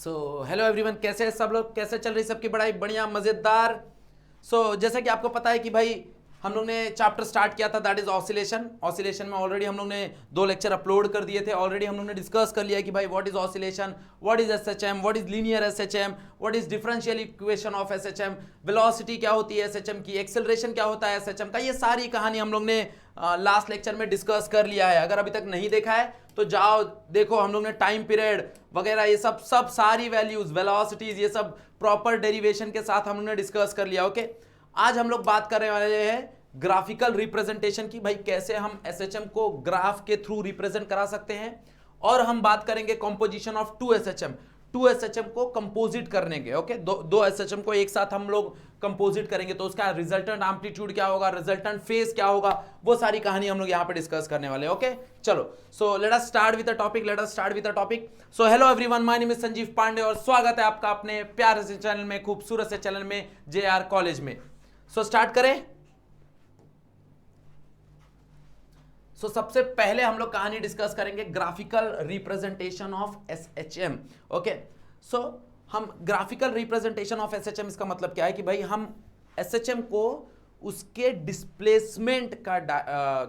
Hello everyone, कैसे हैं सब लोग? कैसे चल रही सबकी पढ़ाई? बढ़िया, मज़ेदार। जैसा कि आपको पता है कि भाई हम लोग ने चैप्टर स्टार्ट किया था, दैट इज ऑसिलेशन। ऑसिलेशन में ऑलरेडी हम लोग ने 2 लेक्चर अपलोड कर दिए थे। ऑलरेडी हम लोग ने डिस्कस कर लिया कि भाई what is oscillation, what is SHM, what is linear SHM, what is differential equation of SHM, velocity क्या होती है एसएचएम की, एक्सेलरेशन क्या होता है एसएचएम का। ये सारी कहानी हम लोग ने लास्ट लेक्चर में डिस्कस कर लिया है। अगर अभी तक नहीं देखा है तो जाओ देखो। हम लोग ने टाइम पीरियड वगैरह ये सब सारी वैल्यूज, वेलोसिटीज, ये सब प्रॉपर डेरिवेशन के साथ हम लोग ने डिस्कस कर लिया। ओके, आज हम लोग बात करने वाले हैं ग्राफिकल रिप्रेजेंटेशन की। भाई कैसे हम एसएचएम को ग्राफ के थ्रू रिप्रेजेंट करा सकते हैं। और हम बात करेंगे कंपोजिशन ऑफ 2 एसएचएम, 2 एसएचएम को कंपोजिट करने के। ओके, दो एसएचएम को एक साथ हम लोग कंपोजिट करेंगे तो उसका रिजल्टेंट एम्पलीट्यूड क्या होगा, रिजल्टेंट फेज क्या होगा, वो सारी कहानी हम लोग यहां पे डिस्कस करने वाले हैं। ओके, चलो so let us start with the topic. So hello everyone, my name is Sanjeev Pandey और स्वागत है आपका अपने प्यारे से चैनल में, खूबसूरत से चैनल में, जेआर कॉलेज में। सो स्टार्ट करें। सबसे पहले हम लोग कहानी डिस्कस करेंगे graphical representation of SHM. Okay, हम ग्राफिकल रिप्रेजेंटेशन ऑफ एसएचएम, इसका मतलब क्या है कि भाई हम एसएचएम को उसके डिस्प्लेसमेंट का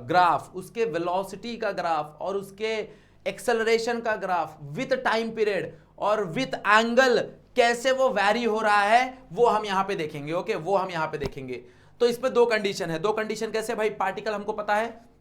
ग्राफ, उसके वेलोसिटी का ग्राफ और उसके एक्सेलरेशन का ग्राफ विथ टाइम पीरियड और विथ एंगल कैसे वो वैरी हो रहा है वो हम यहां पे देखेंगे। ओके, वो हम यहां पे देखेंगे। तो इस पे 2 कंडीशन है। 2 कंडीशन कैसे भाई? पार्टिकल हमको पता है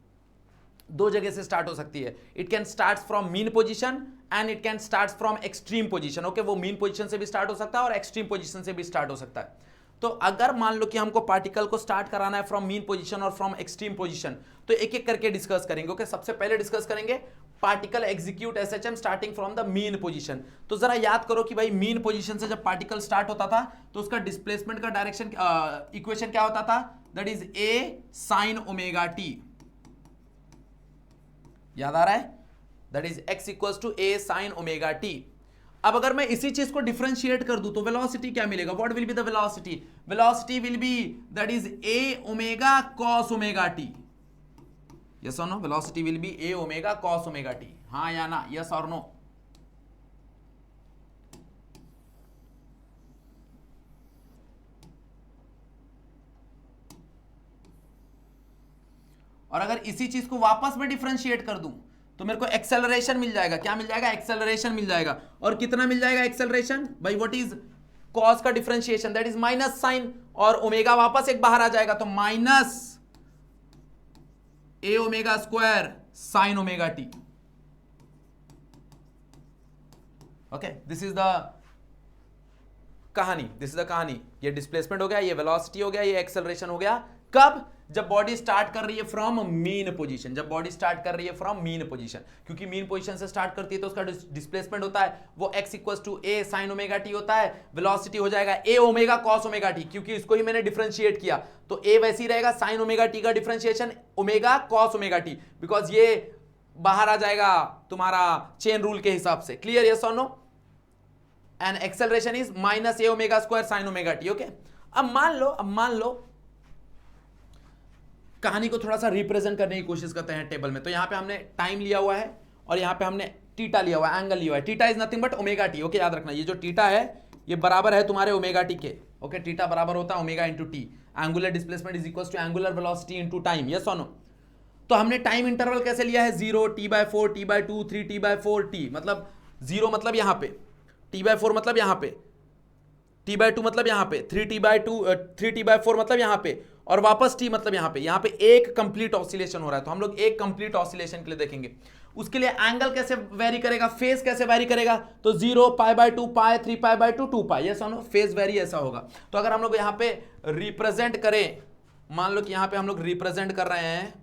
2 जगह से स्टार्ट हो सकती है। It can start from mean position and it can start from extreme position. Okay, वो मीन पोजीशन से भी स्टार्ट हो सकता है और एक्सट्रीम पोजीशन से भी स्टार्ट हो सकता है। तो अगर मान लो कि हमको पार्टिकल को स्टार्ट कराना है फ्रॉम मीन पोजीशन और फ्रॉम एक्सट्रीम पोजीशन, तो एक एक करके डिस्कस करेंगे। ओके, सबसे पहले डिस्कस करेंगे particle execute SHM starting from the mean position. तो जरा याद करो कि भाई मीन पोजीशन से जब पार्टिकल स्टार्ट होता था तो उसका डिस्प्लेसमेंट का डायरेक्शन इक्वेशन क्या होता था? That is A sine omega t. याद आ रहा है? That is x equals to A sine omega t. अब अगर मैं इसी चीज को डिफरेंशिएट कर दूं तो वेलोसिटी क्या मिलेगा? What will be the velocity? Velocity will be that is A omega cos omega T. Yes और no? Velocity will be A omega cos omega T. हाँ या ना? यस और नो? और अगर इसी चीज को वापस में डिफरेंशिएट कर दूं तो मेरे को एक्सेलरेशन मिल जाएगा। क्या मिल जाएगा? एक्सेलरेशन मिल जाएगा। और कितना मिल जाएगा एक्सेलरेशन? भाई व्हाट इज कॉस का differentiation? That is minus sine, और ओमेगा वापस एक बाहर आ जाएगा तो minus A omega square sine omega t. Okay, this is the कहानी, दिस इज द कहानी। ये डिस्प्लेसमेंट हो गया, ये वेलोसिटी हो गया, ये एक्सेलरेशन हो गया। कब? जब बॉडी स्टार्ट कर रही है फ्रॉम मीन पोजीशन। जब बॉडी स्टार्ट कर रही है फ्रॉम मीन पोजीशन, क्योंकि मीन पोजीशन से स्टार्ट करती है तो उसका डिस्प्लेसमेंट होता है वो x equals to A sine omega t होता है। वेलोसिटी हो जाएगा A omega cos omega t, क्योंकि इसको ही मैंने डिफरेंशिएट किया तो ए वैसे ही रहेगा, साइन ओमेगा टी का differentiation omega cos omega T, because ये बाहर आ जाएगा तुम्हारा चेन रूल के हिसाब से। क्लियर? यस और no? And acceleration is minus A omega square sine omega t. Okay, अब मान लो कहानी को थोड़ा सा रिप्रेजेंट करने की कोशिश करते हैं टेबल में। तो यहां पे हमने टाइम लिया हुआ है और यहां पे हमने थीटा लिया हुआ है, एंगल लिया हुआ है। Theta is nothing but omega t. Okay, याद रखना ये जो थीटा है ये बराबर है तुम्हारे ओमेगा टी के। ओके, थीटा बराबर होता है omega into t. Angular displacement is equal to angular velocity into time. Yes और नो? तो हमने टाइम इंटरवल कैसे लिया है? 0, t/4, t/2, 3 t/4 t। मतलब 0 मतलब यहां पे, t/4 मतलब यहां पे, t/2 मतलब यहां पे, 3t/4 मतलब यहां पे, और वापस t मतलब यहां पे एक कंप्लीट ऑसिलेशन हो रहा है। तो हम लोग एक कंप्लीट ऑसिलेशन के लिए देखेंगे उसके लिए एंगल कैसे वेरी करेगा, फेज कैसे वेरी करेगा। तो 0, π/2, π, 3π/2, 2π। ये सुनो, फेज वेरी ऐसा होगा। तो अगर हम लोग यहां पे रिप्रेजेंट करें, मान लो कि यहां पे हम लोग रिप्रेजेंट कर रहे हैं,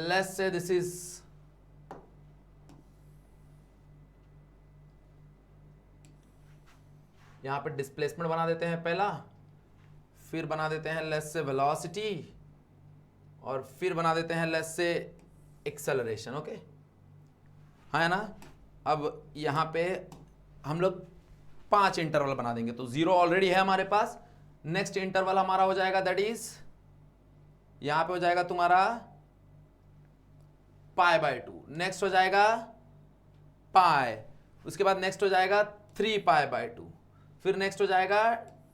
लेट्स से दिस इज, यहां पे डिस्प्लेसमेंट बना देते हैं पहला, फिर बना देते हैं लेस से वेलोसिटी, और फिर बना देते हैं लेस से एक्सेलरेशन। ओके, हाँ है ना? अब यहां पे हम लोग 5 इंटरवल बना देंगे। तो 0 ऑलरेडी है हमारे पास। नेक्स्ट इंटरवल हमारा हो जाएगा दैट इज, यहां पे हो जाएगा तुम्हारा π/2। नेक्स्ट हो जाएगा पाई, उसके बाद नेक्स्ट हो जाएगा 3π/2, फिर नेक्स्ट हो जाएगा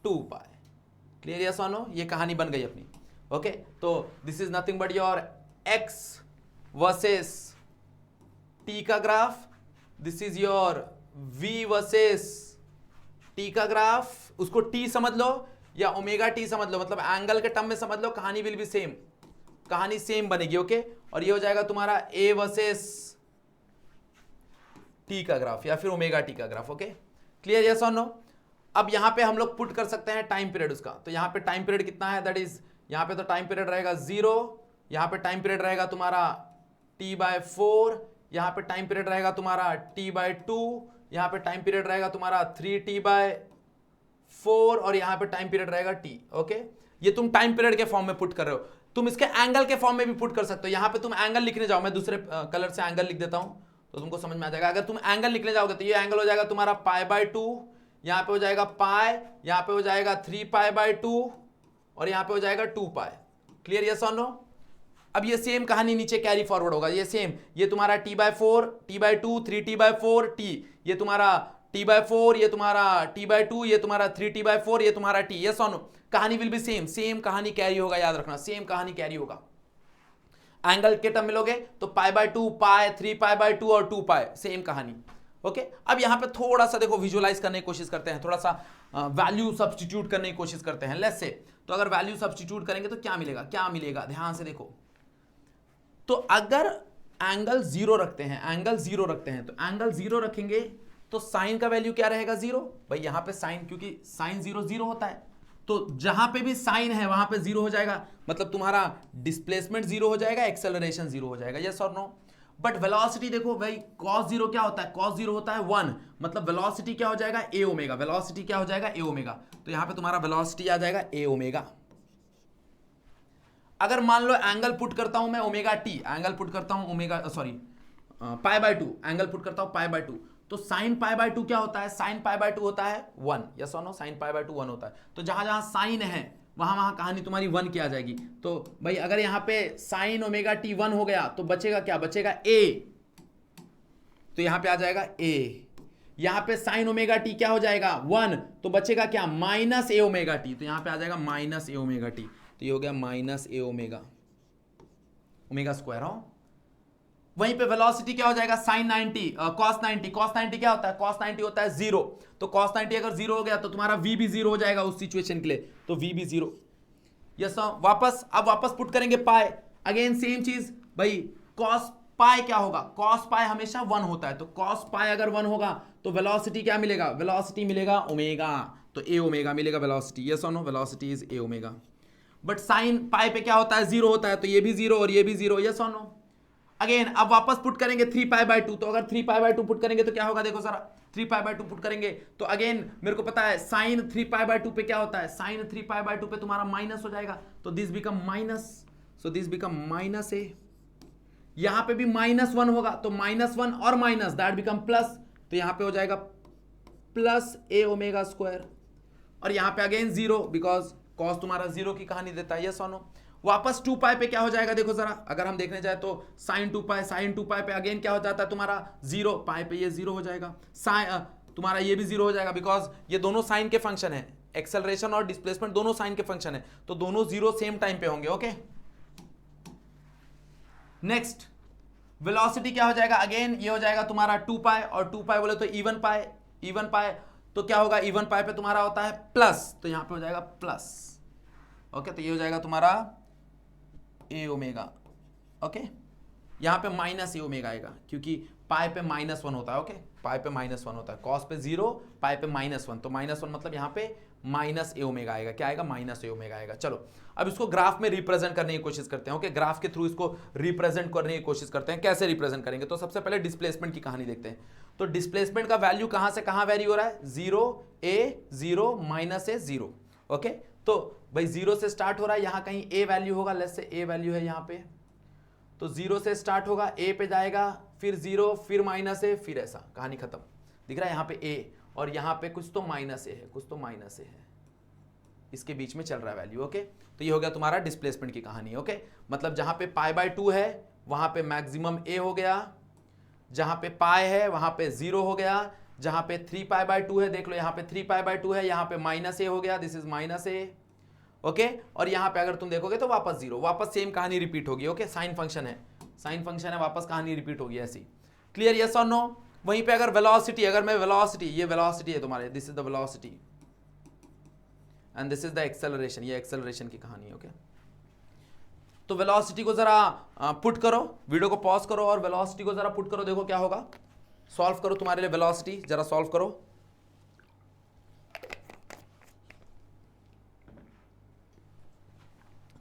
2π। क्लियर यस और नो? ये कहानी बन गई अपनी। ओके, तो this is nothing but your x versus t का graph, this is your v versus t का ग्राफ। उसको t समझ लो या ओमेगा t समझ लो, मतलब एंगल के टर्म में समझ लो, कहानी विल बी सेम, कहानी सेम बनेगी। ओके, और ये हो जाएगा तुम्हारा a वर्सेस t का ग्राफ या फिर ओमेगा t का ग्राफ। ओके, क्लियर यस और नो? अब यहां पे हम लोग पुट कर सकते हैं टाइम पीरियड उसका, तो यहां पे टाइम पीरियड कितना है, दैट इज यहां पे तो टाइम पीरियड रहेगा 0, यहां पे टाइम पीरियड रहेगा तुम्हारा t/4, यहां पे टाइम पीरियड रहेगा तुम्हारा t/2, यहां पे टाइम पीरियड रहेगा तुम्हारा 3t/4 और यहां पे टाइम पीरियड रहेगा t। ओके, ये तुम टाइम पीरियड के फॉर्म में पुट कर रहे हो। तुम इसके एंगल के फॉर्म में भी पुट कर सकते हो। यहां पे तुम एंगल लिखने जाओ, मैं दूसरे कलर से एंगल लिख देता हूं तो तुमको समझ में आ जाएगा। अगर तुम एंगल लिखने जाओगे तो ये एंगल हो जाएगा तुम्हारा π/2, यहां पे हो जाएगा पाई, यहां पे हो जाएगा 3π/2 और यहां पे हो जाएगा 2π। क्लियर यस और नो? अब ये सेम कहानी नीचे कैरी फॉरवर्ड होगा, ये सेम, ये तुम्हारा t/4, t/2, 3t/4 t, ये तुम्हारा t/4, ये तुम्हारा t/2, ये तुम्हारा 3t/4, ये तुम्हारा t। यस और नो? कहानी विल बी सेम, सेम कहानी कैरी होगा, याद रखना, सेम कहानी कैरी होगा। एंगल के टर्म मिलोगे तो π/2, पाई, 3π/2 और 2π, सेम कहानी। ओके, अब यहां पे थोड़ा सा देखो विजुअलाइज करने की कोशिश करते हैं, थोड़ा सा वैल्यू सब्स्टिट्यूट करने की कोशिश करते हैं। लेट्स से, तो अगर वैल्यू सब्स्टिट्यूट करेंगे तो क्या मिलेगा, क्या मिलेगा, ध्यान से देखो। तो अगर एंगल 0 रखते हैं, एंगल 0 रखते हैं, तो एंगल 0 रखेंगे तो साइन का वैल्यू क्या रहेगा, 0। भाई यहां पे साइन, क्योंकि साइन 0 0 होता है, तो जहां पे भी साइन है वहां पे 0 हो जाएगा, मतलब तुम्हारा डिस्प्लेसमेंट 0 हो जाएगा, एक्सेलरेशन 0 हो जाएगा। यस और नो? बट वेलोसिटी देखो भाई, cos 0 क्या होता है, cos 0 होता है 1, मतलब वेलोसिटी क्या हो जाएगा, a ओमेगा। वेलोसिटी क्या हो जाएगा, a ओमेगा। तो यहां पे तुम्हारा वेलोसिटी आ जाएगा a ओमेगा। अगर मान लो एंगल पुट करता हूं मैं ओमेगा t, एंगल पुट करता हूं ओमेगा, सॉरी π/2, एंगल पुट करता हूं π/2, तो साइन π/2 क्या होता है, साइन π/2 होता है 1। यस और नो? साइन π/2 1 होता है। तो जहां जहां साइन है वहां वहां कहानी तुम्हारी 1 की आ जाएगी। तो भाई अगर यहां पे साइन ओमेगा t 1 हो गया तो बचेगा क्या, बचेगा a, तो यहां पे आ जाएगा a। यहां पे साइन ओमेगा t क्या हो जाएगा 1, तो बचेगा क्या, माइनस a ओमेगा t, तो यहां पे आ जाएगा माइनस a ओमेगा t, तो ये हो गया minus a omega, omega square. हो, वहीं पे वेलोसिटी क्या हो जाएगा, साइन 90, cos 90, cos 90 क्या होता है, cos 90 होता है 0, तो cos 90 अगर 0 हो गया तो तुम्हारा v भी 0 हो जाएगा उस सिचुएशन के लिए, तो v भी 0। यस, वापस, अब वापस पुट करेंगे पाई, अगेन सेम चीज भाई, cos पाई क्या होगा, cos पाई हमेशा 1 होता है, तो cos पाई अगर 1 होगा तो वेलोसिटी क्या मिलेगा, वेलोसिटी मिलेगा ओमेगा, तो a ओमेगा मिलेगा वेलोसिटी। यस और no? Velocity is a omega. But sine pi पे क्या होता है, 0 होता है, तो ये भी 0 और ये भी 0। यस और नो? अगेन अब वापस पुट करेंगे 3π/2, तो अगर 3π/2 पुट करेंगे तो क्या होगा, देखो जरा, 3π/2 पुट करेंगे तो अगेन मेरे को पता है साइन 3π/2 पे क्या होता है, साइन 3π/2 पे तुम्हारा माइनस हो जाएगा, तो this become minus, so this become minus a। यहां पे भी -1 होगा, तो -1 और माइनस दैट बिकम प्लस, तो यहां पे हो जाएगा प्लस a ओमेगा स्क्वायर, और यहां पे अगेन 0, बिकॉज cos तुम्हारा 0 की कहानी देता है। यस और नो? वापस 2π पे क्या हो जाएगा, देखो जरा, अगर हम देखने जाए तो साइन 2π पे अगेन क्या हो जाता है तुम्हारा 0, पाई पे ये 0 हो जाएगा, साइन तुम्हारा ये भी 0 हो जाएगा, बिकॉज ये दोनों साइन के फंक्शन है, एक्सेलरेशन और डिस्प्लेसमेंट दोनों साइन के फंक्शन है, तो दोनों 0 सेम टाइम पे होंगे। ओके, नेक्स्ट वेलोसिटी क्या हो जाएगा, अगेन ये हो जाएगा तुम्हारा 2π, और 2π बोले तो इवन पाई, तो क्या होगा, इवन पाई पे तुम्हारा होता है प्लस, तो यहां पे हो जाएगा प्लस। ओके, तो ये हो जाएगा तुम्हारा a ओमेगा। ओके, यहां पे माइनस a ओमेगा आएगा, क्योंकि पाई पे -1 होता है। ओके, पाई पे -1 होता है, कॉस पे 0, पाई पे -1, तो -1 मतलब यहां पे माइनस a ओमेगा आएगा, क्या आएगा, माइनस a ओमेगा आएगा। चलो अब इसको ग्राफ में रिप्रेजेंट करने की कोशिश करते हैं। ओके, ग्राफ के थ्रू इसको रिप्रेजेंट करने की कोशिश करते हैं। कैसे रिप्रेजेंट करेंगे, तो सबसे पहले डिस्प्लेसमेंट की कहानी देखते हैं। तो डिस्प्लेसमेंट का वैल्यू कहां से कहां वेरी हो रहा है, 0 a 0 -a 0। ओके, तो भाई 0 से स्टार्ट हो रहा है, यहां कहीं a वैल्यू होगा, लेट्स से a वैल्यू है यहां पे, तो 0 से स्टार्ट होगा, a पे जाएगा, फिर 0, फिर -a, फिर ऐसा कहानी खत्म। दिख रहा है यहाँ पे a, और यहाँ पे कुछ तो -a है, कुछ तो -a है, इसके बीच में चल रहा है वैल्यू। ओके, तो ये हो गया तुम्हारा डिस्प्लेसमेंट की कहानी। ओके, मतलब जहां पे π/2 है वहां पे मैक्सिमम a हो गया, जहां पे पाई है वहां पे 0 हो गया, जहां पे 3π/2 है देख लो, यहां पे 3π/2 है, यहां पे -a हो गया, दिस इज -a, ओके। और यहां पे अगर तुम देखोगे तो वापस 0, वापस सेम कहानी रिपीट होगी, ओके। साइन फंक्शन है, साइन फंक्शन है, वापस कहानी रिपीट होगी ऐसी। क्लियर, यस और नो? वहीं पे अगर वेलोसिटी, अगर मैं वेलोसिटी, ये वेलोसिटी है तुम्हारे, this is the velocity and this is the acceleration, ये एक्सेलरेशन की कहानी है, ओके। तो वेलोसिटी को जरा पुट करो, वीडियो को पॉज करो और वेलोसिटी को जरा पुट करो, देखो क्या होगा। सॉल्व करो तुम्हारे लिए वेलोसिटी, जरा सॉल्व करो।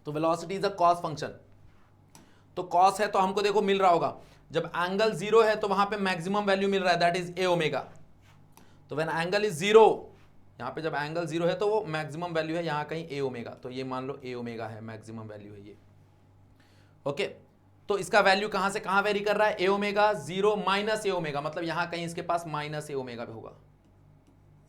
तो velocity is a cos function, तो कॉस है तो हमको देखो मिल रहा होगा, जब एंगल 0 है तो वहां पे मैक्सिमम वैल्यू मिल रहा है, दैट इज ए ओमेगा। तो व्हेन एंगल इज 0, यहां पे जब एंगल 0 है तो वो मैक्सिमम वैल्यू है यहां कहीं ए ओमेगा, तो ये मान लो ए ओमेगा है, मैक्सिमम वैल्यू है ये, ओके। तो इसका वैल्यू कहां से कहां वेरी कर रहा है, ए ओमेगा 0 माइनस ए ओमेगा, मतलब यहां कहीं इसके पास माइनस ए ओमेगा भी होगा,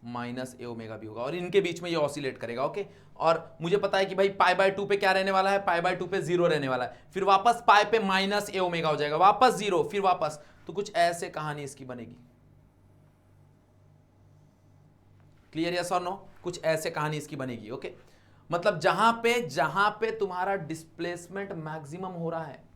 माइनस ए ओमेगा भी होगा, और इनके बीच में ये ऑसिलेट करेगा, ओके। और मुझे पता है कि भाई π/2 पे क्या रहने वाला है, π/2 पे 0 रहने वाला है, फिर वापस पाई पे माइनस ए ओमेगा हो जाएगा, वापस 0, फिर वापस, तो कुछ ऐसे कहानी इसकी बनेगी। क्लियर, यस और नो? कुछ ऐसे कहानी इसकी बनेगी, ओके। मतलब जहां पे तुम्हारा डिस्प्लेसमेंट मैक्सिमम हो रहा है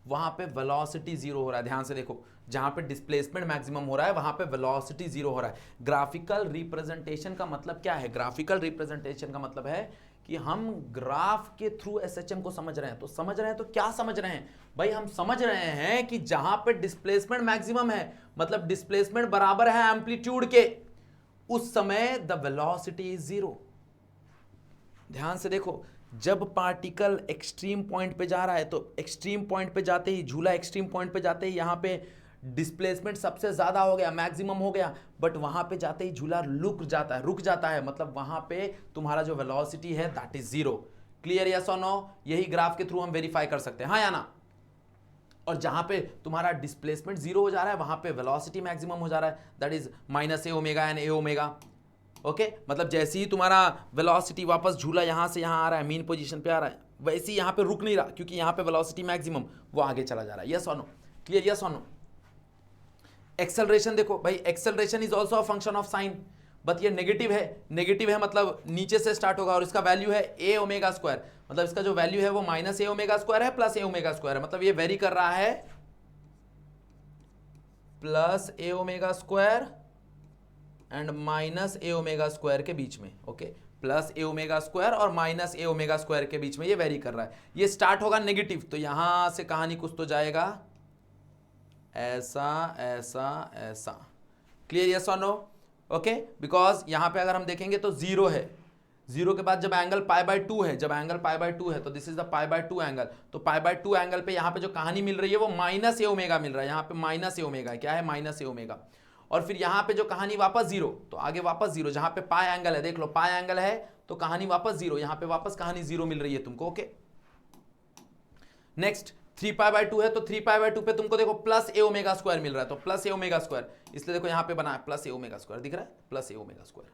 वहां पे वेलोसिटी 0 हो रहा है, ध्यान से देखो, जहां पे डिस्प्लेसमेंट मैक्सिमम हो रहा है वहां पे वेलोसिटी 0 हो रहा है। ग्राफिकल रिप्रेजेंटेशन का मतलब क्या है? ग्राफिकल रिप्रेजेंटेशन का मतलब है कि हम ग्राफ के थ्रू एसएचएम को समझ रहे हैं, तो समझ रहे हैं तो क्या समझ रहे हैं भाई? हम समझ रहे हैं कि जहां पे डिस्प्लेसमेंट मैक्सिमम है, मतलब डिस्प्लेसमेंट बराबर है एम्पलीट्यूड के, उस समय द वेलोसिटी इज 0। ध्यान से देखो, जब पार्टिकल एक्सट्रीम पॉइंट पे जा रहा है तो एक्सट्रीम पॉइंट पे जाते ही, झूला एक्सट्रीम पॉइंट पे जाते ही यहां पे डिस्प्लेसमेंट सबसे ज्यादा हो गया, मैक्सिमम हो गया, बट वहां पे जाते ही झूला रुक जाता है, मतलब वहां पे तुम्हारा जो वेलोसिटी है दैट इज 0। क्लियर, यस और नो? यही ग्राफ के थ्रू हम वेरीफाई कर सकते हैं, हाँ या ना? और जहां पे तुम्हारा डिस्प्लेसमेंट 0 हो जा रहा है वहां पे वेलोसिटी मैक्सिमम हो जा रहा है, that is minus A omega and A omega, okay. मतलब जैसे ही तुम्हारा वेलोसिटी वापस झूला यहां से यहां आ रहा है, मीन पोजीशन पे आ रहा है, वैसे ही यहां पे रुक नहीं रहा, क्योंकि यहां पे वेलोसिटी मैक्सिमम, वो आगे चला जा रहा है। यस और नो? क्लियर, यस और नो? एक्सेलरेशन देखो भाई, acceleration is also a function of sine, but ये नेगेटिव है, मतलब नीचे से स्टार्ट होगा और इसका वैल्यू है ए ओमेगा स्क्वायर, मतलब इसका जो वैल्यू है वो माइनस ए ओमेगा स्क्वायर है प्लस ए ओमेगा स्क्वायर है, मतलब ये वेरी कर रहा है plus A omega square and minus A omega square के बीच में, ओके। प्लस ए ओमेगा स्क्वायर और माइनस ए ओमेगा स्क्वायर के बीच में ये वेरी कर रहा है। ये स्टार्ट होगा नेगेटिव, तो यहां से कहानी कुछ तो जाएगा ऐसा ऐसा ऐसा। क्लियर, यस और नो? ओके, बिकॉज यहां पे अगर हम देखेंगे तो 0 है, 0 के बाद जब एंगल π/2 है, तो दिस इज द π/2 एंगल, तो π/2 एंगल पे यहां पे जो कहानी मिल रही है वो माइनस ए ओमेगा मिल रहा है, यहां पे माइनस ए ओमेगा है, क्या है? Minus A omega. और फिर यहां पे जो कहानी वापस 0, तो आगे वापस 0, जहां पे पाई एंगल है, देख लो पाई एंगल है तो कहानी वापस 0, यहां पे वापस कहानी 0 मिल रही है तुमको, ओके। नेक्स्ट 3π/2 है, तो 3π/2 पे तुमको देखो प्लस ए ओमेगा स्क्वायर मिल रहा है, तो प्लस ए ओमेगा स्क्वायर, इसलिए देखो यहां पे बना है प्लस ए ओमेगा स्क्वायर, दिख रहा है प्लस ए ओमेगा स्क्वायर।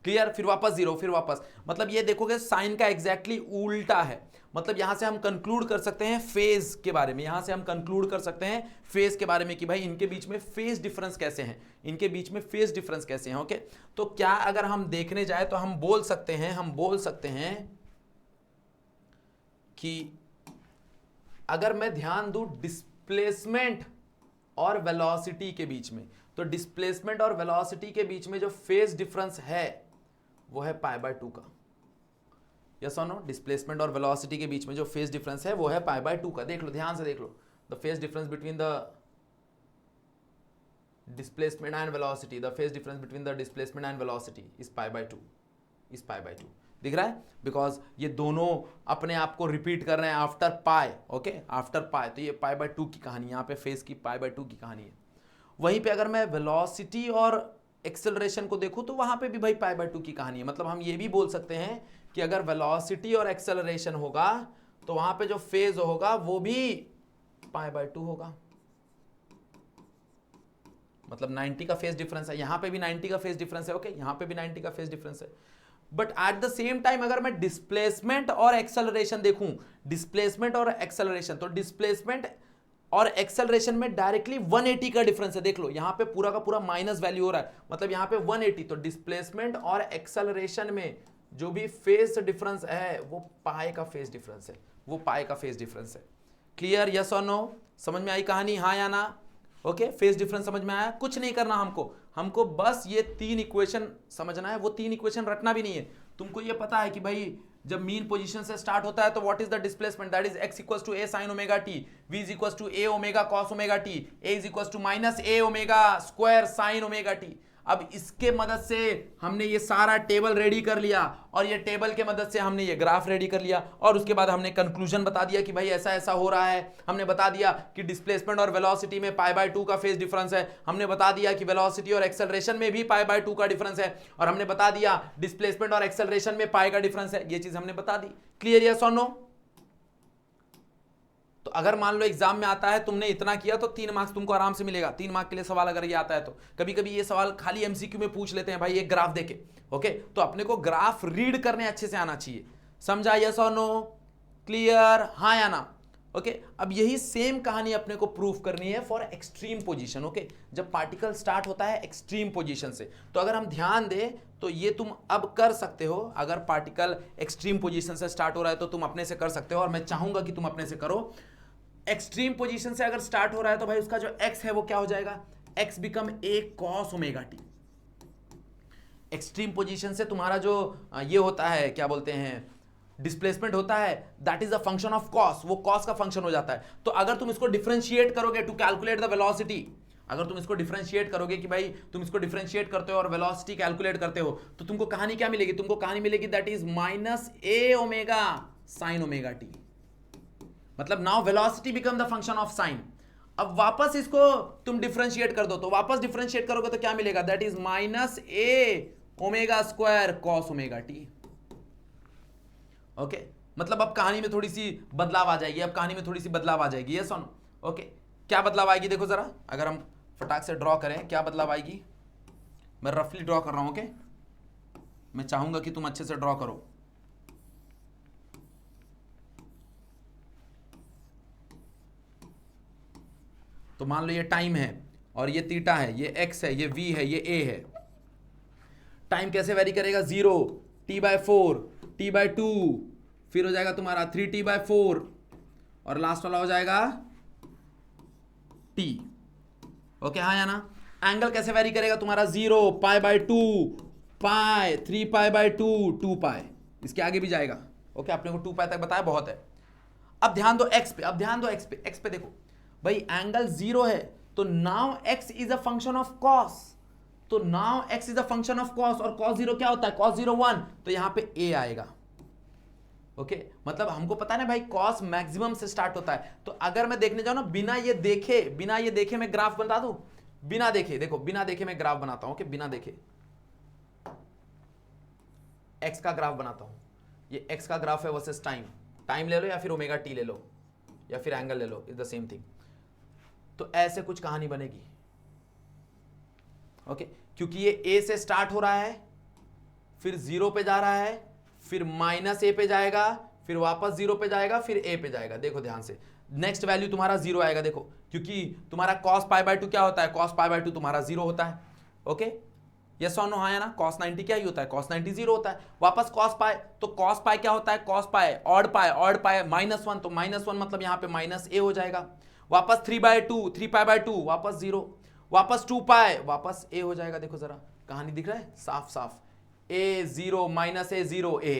क्लियर, फिर वापस 0, फिर वापस, मतलब ये देखोगे साइन का एग्जैक्टली उल्टा है। मतलब यहां से हम कंक्लूड कर सकते हैं फेज के बारे में, यहां से हम कंक्लूड कर सकते हैं फेज के बारे में कि भाई इनके बीच में फेज डिफरेंस कैसे हैं, इनके बीच में फेज डिफरेंस कैसे हैं, ओके। तो क्या अगर हम देखने जाए तो हम बोल सकते हैं कि अगर मैं ध्यान दूं डिस्प्लेसमेंट और वेलोसिटी के बीच में, तो डिस्प्लेसमेंट और वेलोसिटी के बीच में जो फेज डिफरेंस है वो है π/2 का। यस और नो? डिस्प्लेसमेंट और वेलोसिटी के बीच में जो फेज डिफरेंस है वो है π/2 का। देख लो, ध्यान से देख लो, the phase difference between the displacement and velocity, the phase difference between the displacement and velocity is π/2, दिख रहा है? बिकॉज ये दोनों अपने आप को रिपीट कर रहे हैं आफ्टर पाई, ओके, आफ्टर पाई, तो ये π/2 की कहानी, यहाँ पे फेज की π/2 की कहानी है। वहीं पे अगर मैं वेलोसिटी और एक्सेलरेशन को देखूं तो वहां पे भी भाई π/2 की कहानी है। मतलब हम ये भी बोल सकते हैं कि अगर वेलोसिटी और एक्सेलरेशन होगा तो वहां पे जो फेज होगा वो भी π/2 होगा, मतलब 90 का फेज डिफरेंस है, यहां पे भी 90 का फेज डिफरेंस है, ओके, यहां पे भी 90 का फेज डिफरेंस है। But at the same time अगर मैं डिस्प्लेसमेंट और एक्सेलरेशन देखूं, डिस्प्लेसमेंट और एक्सेलरेशन, तो डिस्प्लेसमेंट और एक्सेलरेशन में डायरेक्टली 180 का डिफरेंस है। देख लो यहां पे पूरा का पूरा माइनस वैल्यू हो रहा है, मतलब यहां पे 180। तो डिस्प्लेसमेंट और एक्सेलरेशन में जो भी फेज डिफरेंस है वो पाई का फेज डिफरेंस है, वो पाई का फेज डिफरेंस है। क्लियर, यस और नो? समझ में आई कहानी, हाँ या ना? ओके, फेज डिफरेंस समझ में आया? कुछ नहीं करना हमको बस ये 3 इक्वेशन समझना है। वो 3 इक्वेशन रटना भी नहीं है। तुमको ये पता है कि भाई जब मीन पोजीशन से स्टार्ट होता है तो what is the displacement, that is x equals to a sin omega t, v is equals to a omega cos omega t, a is equals to minus a omega square sin omega t। अब इसके मदद से हमने ये सारा table ready कर लिया और ये टेबल के मदद से हमने ये ग्राफ रेडी कर लिया और उसके बाद हमने कंक्लूजन बता दिया कि भाई ऐसा ऐसा हो रहा है। हमने बता दिया कि डिस्प्लेसमेंट और वेलोसिटी में π/2 का फेज डिफरेंस है। हमने बता दिया कि वेलोसिटी और एक्सेलरेशन में भी π/2 का डिफरेंस है और हमने बता दिया डिस्प्लेसमेंट और एक्सेलरेशन में पाई का डिफरेंस है। ये चीज हमने बता दी। क्लियर, यस और नो? तो अगर मान लो एग्जाम में आता है तुमने इतना किया तो 3 मार्क्स तुमको आराम से मिलेगा। 3 मार्क के लिए सवाल अगर ये आता है तो कभी कभी ये सवाल खाली एमसीक्यू में पूछ लेते हैं भाई एक ग्राफ देके। ओके, तो अपने को ग्राफ रीड करने अच्छे से आना चाहिए। समझा, यस और नो? क्लियर, हाँ या ना? ओके, अब यही सेम कहानी अपने को प्रूफ करनी है फॉर एक्सट्रीम पोजीशन। ओके, जब पार्टिकल स्टार्ट होता है एक्सट्रीम पोजीशन से, तो अगर हम ध्यान दें तो ये तुम अब कर सकते हो। अगर पार्टिकल एक्सट्रीम पोजीशन से स्टार्ट हो रहा है तो तुम अपने से कर सकते हो और मैं चाहूंगा कि तुम अपने से करो। एक्सट्रीम पोजीशन से अगर स्टार्ट हो रहा है तो भाई उसका जो x है वो क्या हो जाएगा, x become a cos omega t। Extreme position से तुम्हारा जो ये होता है क्या बोलते हैं डिस्प्लेसमेंट होता है, that is a function of cos, वो cos का फंक्शन हो जाता है। तो अगर तुम इसको डिफरेंशिएट करोगे टू कैलकुलेट द वेलोसिटी, अगर तुम इसको डिफरेंशिएट करोगे कि भाई तुम इसको डिफरेंशिएट करते हो और वेलोसिटी कैलकुलेट करते हो तो तुमको कहानी क्या मिलेगी, तुमको कहानी मिलेगी that is minus a omega sin omega t। मतलब now velocity become the function of sine. अब वापस इसको तुम डिफरेंशिएट कर दो, तो वापस डिफरेंशिएट करोगे तो क्या मिलेगा, that is minus A omega square cos omega t. Okay, मतलब अब कहानी में थोड़ी सी बदलाव आ जाएगी, अब कहानी में थोड़ी सी बदलाव आ जाएगी। ये सुन, ओके, क्या बदलाव आएगी देखो जरा, अगर हम फटाक से ड्रॉ करें क्या बदलाव आएगी। मैं रफली ड्रॉ कर रहा हूं। ओके, मैं चाहूंगा कि तुम अच्छे से ड्रॉ करो। तो मान लो ये टाइम है और ये थीटा है, ये एक्स है, ये वी है, ये ए है। टाइम कैसे वेरी करेगा, 0, t/4, t/2, फिर हो जाएगा तुम्हारा 3t/4 और लास्ट वाला हो जाएगा t। ओके, हाँ या ना? एंगल कैसे वेरी करेगा तुम्हारा, 0, π/2, पाई, 3π/2, 2π, इसके आगे भी जाएगा। ओके, आपने को 2π तक बताया, बहुत है। अब ध्यान दो x पे, अब ध्यान दो x पे। x पे देखो भाई एंगल 0 है तो now x is a function of cos, तो now x is a function of cos और cos 0 क्या होता है, cos 0 1, तो यहां पे a आएगा। ओके, मतलब हमको पता है ना भाई cos मैक्सिमम से स्टार्ट होता है। तो अगर मैं देखने जाऊं ना बिना ये देखे मैं ग्राफ बता दूं, बिना देखे, देखो बिना देखे मैं ग्राफ बनाता हूं। ओके, बिना देखे x का ग्राफ बनाता हूं। ये x का ग्राफ है वर्सेस टाइम ले लो या फिर ओमेगा टी ले लो या फिर एंगल ले लो, इज द सेम थिंग। तो ऐसे कुछ कहानी बनेगी। ओके, क्योंकि ये a से स्टार्ट हो रहा है, फिर 0 पे जा रहा है, फिर माइनस a पे जाएगा, फिर वापस 0 पे जाएगा, फिर a पे जाएगा। देखो ध्यान से, नेक्स्ट वैल्यू तुम्हारा 0 आएगा। देखो क्योंकि तुम्हारा cos π/2 क्या होता है, cos π/2 तुम्हारा 0 होता है। ओके, यस और नो, हाँ या ना? cos 90 क्या ही होता है, cos 90 0 होता है। वापस cos π, तो cos π क्या होता है, cos π ऑड पाई -1, तो -1 मतलब यहाँ पे माइनस a हो जाएगा। वापस 3/2, 3π/2, वापस 0, वापस 2π, वापस a हो जाएगा। देखो जरा कहानी दिख रहा है साफ साफ, a 0 माइनस a 0 a।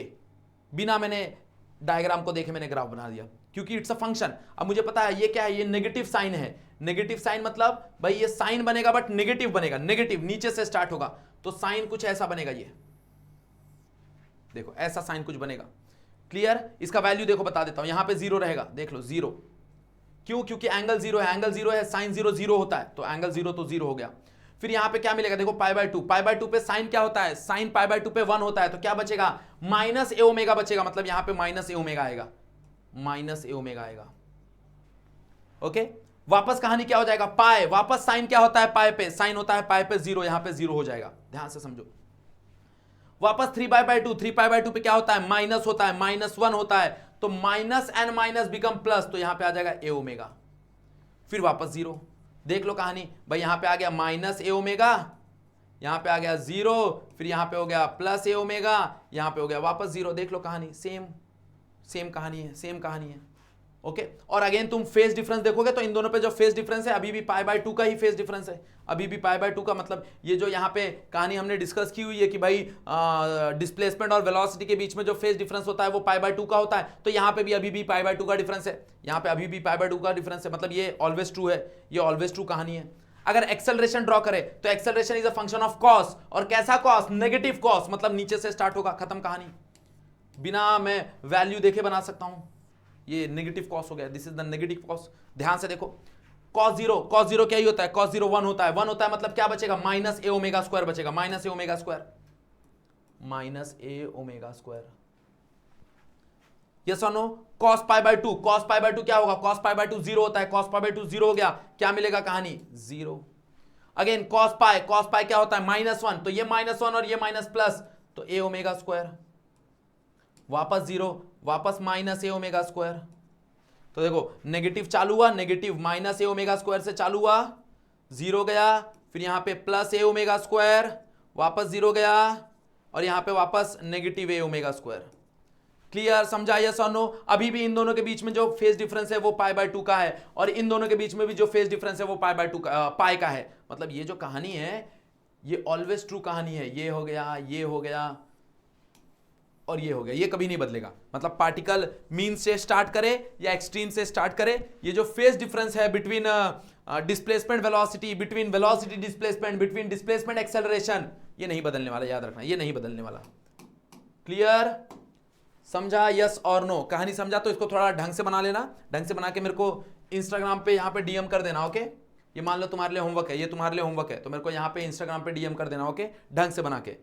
बिना मैंने डायग्राम को देखे मैंने ग्राफ बना दिया क्योंकि इट्स अ फंक्शन। अब मुझे पता है ये क्या है, ये नेगेटिव साइन है। नेगेटिव साइन मतलब भाई ये साइन बनेगा बट नेगेटिव बनेगा, नेगेटिव नीचे से स्टार्ट होगा तो साइन कुछ ऐसा बनेगा। ये देखो ऐसा साइन कुछ बनेगा। क्लियर? इसका वैल्यू देखो बता देता हूं, यहां पे 0 रहेगा, देख लो 0। क्यों? क्योंकि एंगल 0 है, एंगल 0 है, साइन 0 0 होता है, तो एंगल 0 तो 0 हो गया। फिर यहां पे क्या मिलेगा, देखो π/2 पे साइन क्या होता है, साइन π/2 पे 1 होता है, तो क्या बचेगा, माइनस ए ओमेगा बचेगा। मतलब यहां पे माइनस ए ओमेगा आएगा, माइनस ए ओमेगा आएगा। ओके, वापस कहानी क्या हो जाएगा, पाए, वापस साइन क्या होता है पाए पे, साइन होता है पाए पे 0, यहां पे 0 हो जाएगा। ध्यान से समझो। वापस 3π/2 पे क्या होता है, माइनस होता है, -1 होता है, तो minus and minus become plus, तो यहां पे आ जाएगा ए ओमेगा। फिर वापस 0। देख लो कहानी भाई, यहां पे आ गया माइनस ए ओमेगा, यहां पे आ गया 0, फिर यहां पे हो गया प्लस ए ओमेगा, यहां पे हो गया वापस 0। देख लो कहानी, सेम कहानी है, सेम कहानी है। ओके और अगेन तुम फेज डिफरेंस देखोगे तो इन दोनों पे जो फेज डिफरेंस है अभी भी π/2 का ही फेज डिफरेंस है, अभी भी π/2 का। मतलब ये जो यहाँ पे कहानी हमने डिस्कस की हुई है कि भाई डिस्प्लेसमेंट और वेलोसिटी के बीच में जो फेज डिफरेंस होता है वो π/2 का होता है, तो यहाँ पे भी अभी भी π/2 का डिफरेंस है, यहाँ पे अभी भी π/2 का डिफरेंस है। मतलब ये ऑलवेज ट्रू है, ये ऑलवेज ट्रू कहानी है। अगर एक्सेलरेशन ड्रॉ करे तो acceleration is a function of cos, और कैसा कॉस? नेगेटिव कॉस, मतलब नीचे से स्टार्ट होगा, खत्म कहानी। बिना मैं वैल्यू देखे बना सकता हूं, ये नेगेटिव कॉस हो गया, this is the negative cos. ध्यान से देखो, cos 0 क्या ही होता है? cos 0 1 होता है, 1 होता है मतलब क्या बचेगा? माइनस ए ओमेगा स्क्वायर बचेगा, minus A omega square, minus A omega square. Yes और नो? cos π/2, cos π/2 क्या होगा? cos π/2 0 होता है, cos π/2 0 हो गया, क्या मिलेगा कहानी? 0। अगेन cos π क्या होता है? -1, तो ये -1 और ये माइनस प्लस, तो ए ओमेगा स्क्वायर, वापस 0, वापस माइनस ए ओमेगा स्क्वायर। तो देखो नेगेटिव चालू हुआ, negative minus A omega square से चालू हुआ, 0 गया, फिर यहां पे प्लस ए ओमेगा स्क्वायर, वापस 0 गया, और यहां पे वापस नेगेटिव ए ओमेगा स्क्वायर। क्लियर? समझा? यस और नो? अभी भी इन दोनों के बीच में जो फेज डिफरेंस है वो π/2 का है, और इन दोनों के बीच में भी जो फेज डिफरेंस है वो π/2 का, पाई का है। मतलब ये जो कहानी है ये ऑलवेज ट्रू कहानी है। ये हो गया, ये हो गया, और ये हो गया, ये कभी नहीं बदलेगा। मतलब पार्टिकल मीन से स्टार्ट करे या एक्सट्रीम से स्टार्ट करे, ये जो फेज डिफरेंस है between displacement velocity, between velocity displacement, between displacement acceleration, ये नहीं बदलने वाला, याद रखना, ये नहीं बदलने वाला। क्लियर? समझा? यस और नो? कहानी समझा तो इसको थोड़ा ढंग से बना लेना, ढंग से बना के मेरे को इंस्टाग्राम पे यहाँ पे डीएम कर देना। ओके, ये मान लो तुम्हारे लिए होमवर्क है, ये तुम्हारे लिए होमवर्क है, तो मेरे को यहाँ पे इंस्टाग्राम पे डीएम कर देना। ओके, ढंग से बना के।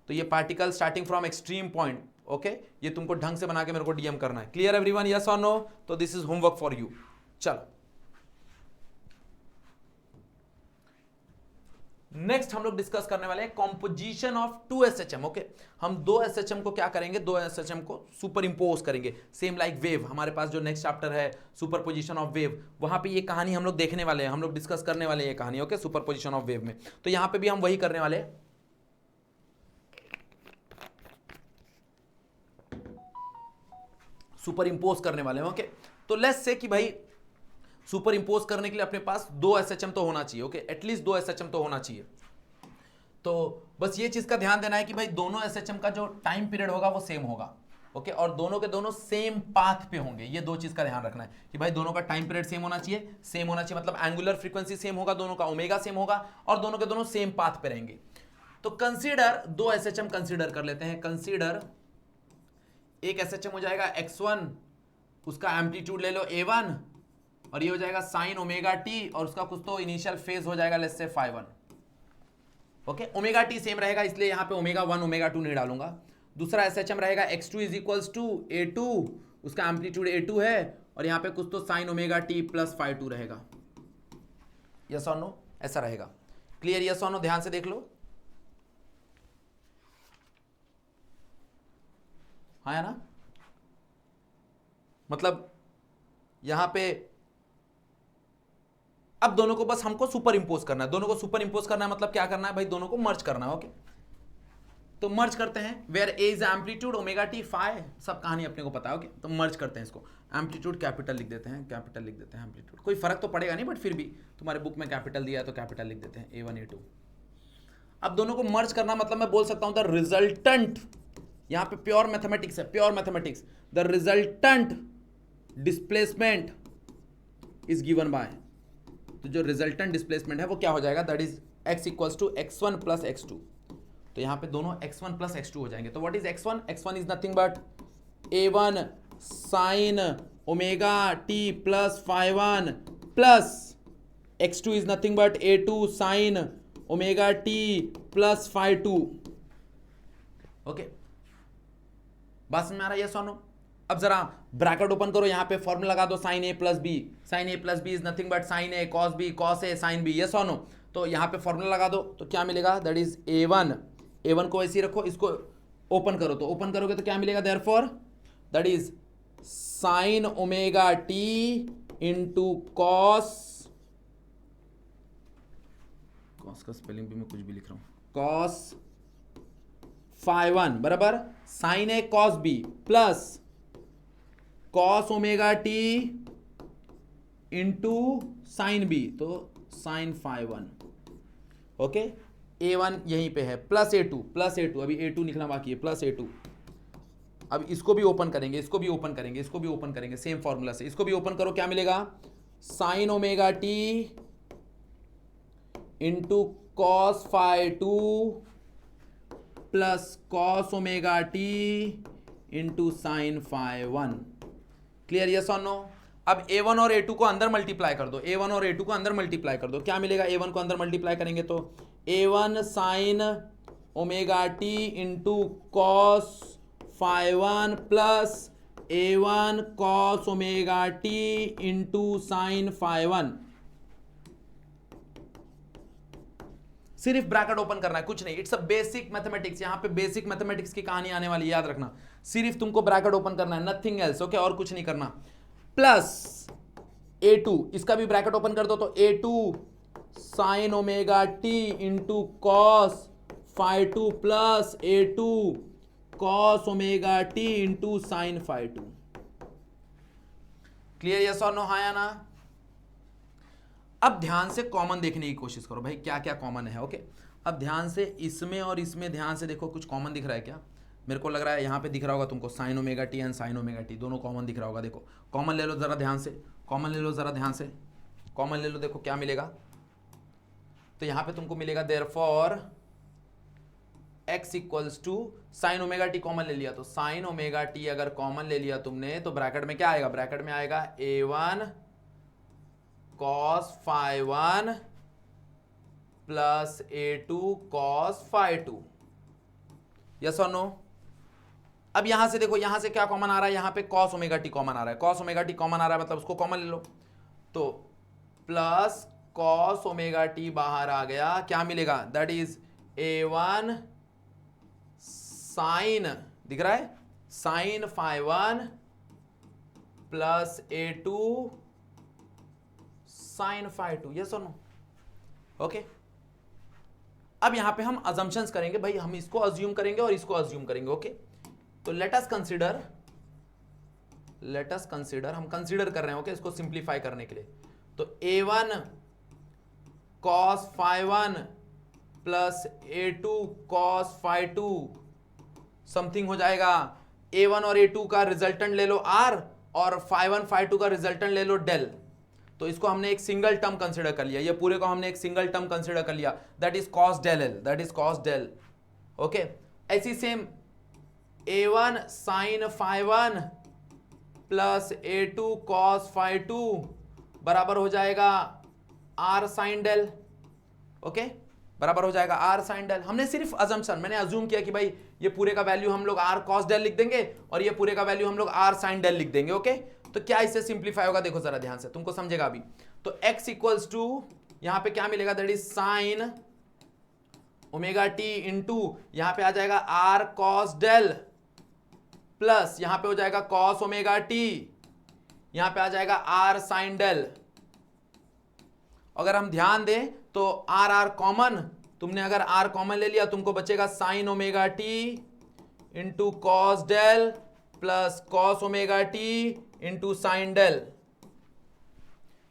तो ये particle starting from extreme point, okay, ये तुमको ढंग से बना के मेरे को डीएम करना है। Clear everyone? यस और नो? तो this is homework for you. चलो नेक्स्ट हम लोग डिस्कस करने वाले हैं कॉम्पोजिशन ऑफ 2 SHM। ओके, हम 2 SHM को क्या करेंगे? 2 SHM को सुपर इंपोज करेंगे, सेम लाइक वेव। हमारे पास जो नेक्स्ट चैप्टर है सुपर पोजिशन ऑफ वेव, वहां पे ये कहानी हम लोग देखने वाले हैं, हम लोग डिस्कस करने वाले हैं ये कहानी। Okay, super position of wave में, तो यहां पे भी हम वही करने वाले हैं, सुपर इंपोज करने वाले हैं। ओके, तो लेट्स से कि भाई सुपर इंपोज करने के लिए अपने पास 2 SHM तो होना चाहिए। ओके, एटलीस्ट 2 SHM तो होना चाहिए। तो बस ये चीज का ध्यान देना है कि भाई दोनों SHM का जो टाइम पीरियड होगा वो सेम होगा। ओके, और दोनों के दोनों सेम पाथ पे होंगे, ये 2 चीज का ध्यान रखना है कि भाई दोनों का टाइम पीरियड सेम होना चाहिए, सेम होना चाहिए, मतलब एंगुलर फ्रीक्वेंसी सेम होगा, दोनों का ओमेगा सेम होगा, और दोनों के दोनों सेम पाथ पे रहेंगे। तो कंसीडर 2 SHM कंसीडर कर लेते हैं। कंसीडर एक SHM हो जाएगा x1, उसका एम्पलीट्यूड ले लो a1, और ये हो जाएगा साइन ओमेगा टी, और उसका कुछ तो इनिशियल फेज हो जाएगा let's say φ1। Okay, omega T same रहेगा, इसलिए यहां पे ओमेगा 1 ओमेगा 2 नहीं डालूंगा। दूसरा SHM रहेगा x2 is equals to a2, उसका एम्पलीट्यूड a2 है, और यहां पे कुछ तो साइन ओमेगा टी प्लस φ2 रहेगा। यस और नो? ऐसा रहेगा। क्लियर? यस और नो? ध्यान से देख लो। हाँ है ना? मतलब यहां पे अब दोनों को बस हमको सुपर इंपोज करना है, दोनों को सुपर इंपोज करना है, मतलब क्या करना है भाई? दोनों को मर्ज करना है। ओके, तो मर्ज करते हैं। Where A is amplitude, omega t phi, सब कहानी अपने को पता है। ओके, तो मर्ज करते हैं इसको। एम्पलीट्यूड कैपिटल लिख देते हैं, कैपिटल लिख देते हैं एम्पलीट्यूड, कोई फर्क तो पड़ेगा नहीं, बट फिर भी तुम्हारे बुक में कैपिटल दिया है तो कैपिटल लिख देते हैं, a1 a2। अब दोनों को मर्ज करना मतलब मैं बोल सकता हूं द रिजल्टेंट, यहां पे प्योर मैथमेटिक्स है, pure mathematics, the resultant displacement is given by, तो जो रिजल्टेंट डिस्प्लेसमेंट है वो क्या हो जाएगा? That is x equals to x1 plus x2। तो यहां पे दोनों x1 प्लस x2 हो जाएंगे। तो what is x1? x1 is nothing but a1 sine omega T plus φ1 plus x2 is nothing but a2 sine omega T plus φ2। Okay, बात समझ में आ रहा है? यस और नो? अब जरा ब्रैकेट ओपन करो, यहां पे फॉर्मूला लगा दो sine A plus B, sine A plus B is nothing but sine A cos B, cos A sine B. Yes और नो? तो यहां पे फॉर्मूला लगा दो, तो क्या मिलेगा? दैट इज a1 को ऐसे ही रखो, इसको ओपन करो, तो ओपन करोगे तो क्या मिलेगा? Therefore that is sine omega T into cos cos का स्पेलिंग भी मैं कुछ भी लिख रहा हूं, कॉस फाई वन बराबर sine A cos B plus cos omega T into sine B, तो sine phi one. Okay, A one यहीं पे है प्लस ए टू, अभी ए टू लिखना बाकी है, प्लस ए टू। अब इसको भी ओपन करेंगे, इसको भी ओपन करेंगे, इसको भी ओपन करेंगे सेम फॉर्मूला से। इसको भी ओपन करो, क्या मिलेगा, sine omega T into cos phi two plus cos omega T into sine phi one. Clear, yes और नो? अब a1 और a2 को अंदर मल्टीप्लाई कर दो, a1 और a2 को अंदर मल्टीप्लाई कर दो, क्या मिलेगा, a1 को अंदर मल्टीप्लाई करेंगे तो a1 sine omega T into cos phi one plus a1 cos omega T into sine phi one. सिर्फ ब्रैकेट ओपन करना है, कुछ नहीं, इट्स अ बेसिक मैथमेटिक्स। यहां पे बेसिक मैथमेटिक्स की कहानी आने वाली, याद रखना। सिर्फ तुमको ब्रैकेट ओपन करना है, नथिंग एल्स, ओके, और कुछ नहीं करना। प्लस a2, इसका भी ब्रैकेट ओपन कर दो, तो a2 sine omega T into cos phi two plus a2 cos omega T into sine phi two. Clear, yes और नो, हाँ या ना? अब ध्यान से कॉमन देखने की कोशिश करो भाई, क्या क्या कॉमन है। ओके, अब ध्यान से इसमें और इसमें ध्यान से देखो, कुछ कॉमन दिख रहा है क्या? मेरे को लग रहा है यहाँ पे दिख रहा होगा तुमको sign omega T and sign omega T, दोनों कॉमन दिख रहा होगा। देखो कॉमन ले लो जरा ध्यान से, कॉमन ले लो जरा ध्यान से, कॉमन ले लो, देखो क्या मिलेगा। तो यहाँ पे तुमको मिलेगा therefore x equals to sine omega t common ले लिया, तो साइन ओमेगा टी अगर कॉमन ले लिया तुमने तो ब्रैकेट में क्या आएगा, ब्रैकेट में आएगा a1 cos phi one plus a2 cos phi two. Yes और नो? अब यहां से देखो, यहां से क्या कॉमन आ रहा है, यहां पे cos ओमेगा टी कॉमन आ रहा है, cos ओमेगा टी कॉमन आ रहा है, मतलब उसको कॉमन ले लो, तो प्लस cos ओमेगा टी बाहर आ गया, क्या मिलेगा, दैट इज a1 साइन, दिख रहा है, sine phi one plus a2 sine phi two. Yes और नो? ओके, अब यहां पे हम अजम्पशंस करेंगे भाई, हम इसको अज्यूम करेंगे और इसको अज्यूम करेंगे। ओके, तो लेट अस कंसीडर, हम कंसीडर कर रहे हैं, ओके, इसको सिंप्लीफाई करने के लिए। तो a1 cos phi one plus a2 cos phi two something हो जाएगा, a1 और a2 का रिजल्टेंट ले लो r और फाई वन फाई टू का रिजल्टेंट ले लो डेल। तो इसको हमने एक सिंगल टर्म कंसीडर कर लिया, ये पूरे को हमने एक सिंगल टर्म कंसीडर कर लिया, that is cos del l, that is cos del. Okay, ऐसी same a1 sine phi one plus a2 cos phi two बराबर हो जाएगा r साइन डेल। ओके, बराबर हो जाएगा r साइन डेल। हमने सिर्फ अजम्पशन, मैंने अज्यूम किया कि भाई ये पूरे का वैल्यू हम लोग r cos डेल लिख देंगे और ये पूरे का वैल्यू हम लोग r साइन डेल लिख देंगे। ओके, तो क्या इससे सिंप्लीफाई होगा, देखो जरा ध्यान से, तुमको समझेगा अभी। तो x इक्वल्स टू यहां पे क्या मिलेगा, that is sine omega T into यहां पे आ जाएगा r cos डेल प्लस यहां पे हो जाएगा cos ओमेगा टी, यहां पे आ जाएगा r साइन डेल। अगर हम ध्यान दें तो r कॉमन, तुमने अगर r कॉमन ले लिया तुमको बचेगा sine omega T into cos del plus cos omega T into sine del.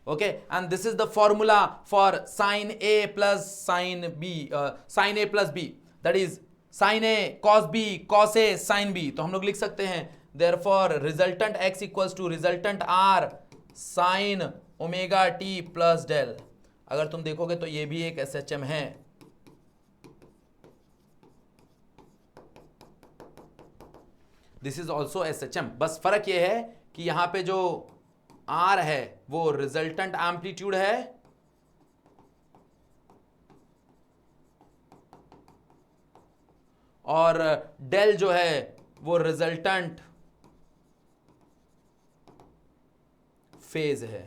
Okay, and this is the formula for sine A plus sine B, sine A plus B, that is sine A cos B cos A sine B. तो हम लोग लिख सकते हैं therefore resultant x equals to resultant r sine omega T plus del. अगर तुम देखोगे तो ये भी एक SHM है। दिस इज ऑल्सो SHM, बस फर्क ये है कि यहां पे जो R है वो रिजल्टेंट एम्पलीट्यूड है और डेल जो है वो रिजल्टेंट फेज है।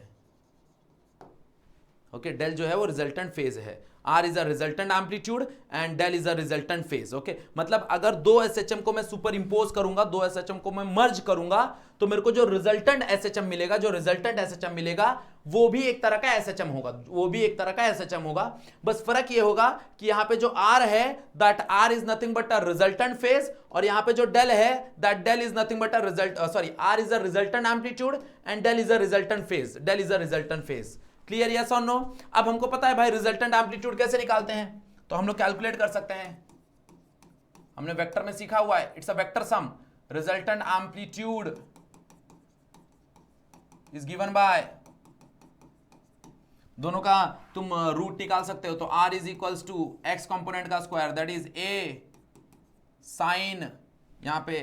ओके, डेल जो है वो रिजल्टेंट फेज है। R is a resultant amplitude and del is a resultant phase. Okay मतलब अगर दो SHM को मैं सुपर इंपोज करूंगा, दो SHM को मैं मर्ज करूंगा, तो मेरे को जो रिजल्टेंट SHM मिलेगा, जो रिजल्टेंट SHM मिलेगा वो भी एक तरह का SHM होगा, वो भी एक तरह का SHM होगा। बस फर्क ये होगा कि यहां पे जो R है that R is nothing but a resultant phase, और यहां पे जो del है that del is nothing but a result sorry R is a resultant amplitude and del is a resultant phase, del is a resultant phase. Clear, yes और no? अब हमको पता है भाई रिजल्टेंट एम्पलीट्यूड कैसे निकालते हैं, तो हम लोग कैलकुलेट कर सकते हैं। हमने वेक्टर में सीखा हुआ है, it's a vector sum, resultant amplitude is given by, दोनों का तुम रूट निकाल सकते हो, तो R is equals to X component का square that is A sine, यहां पे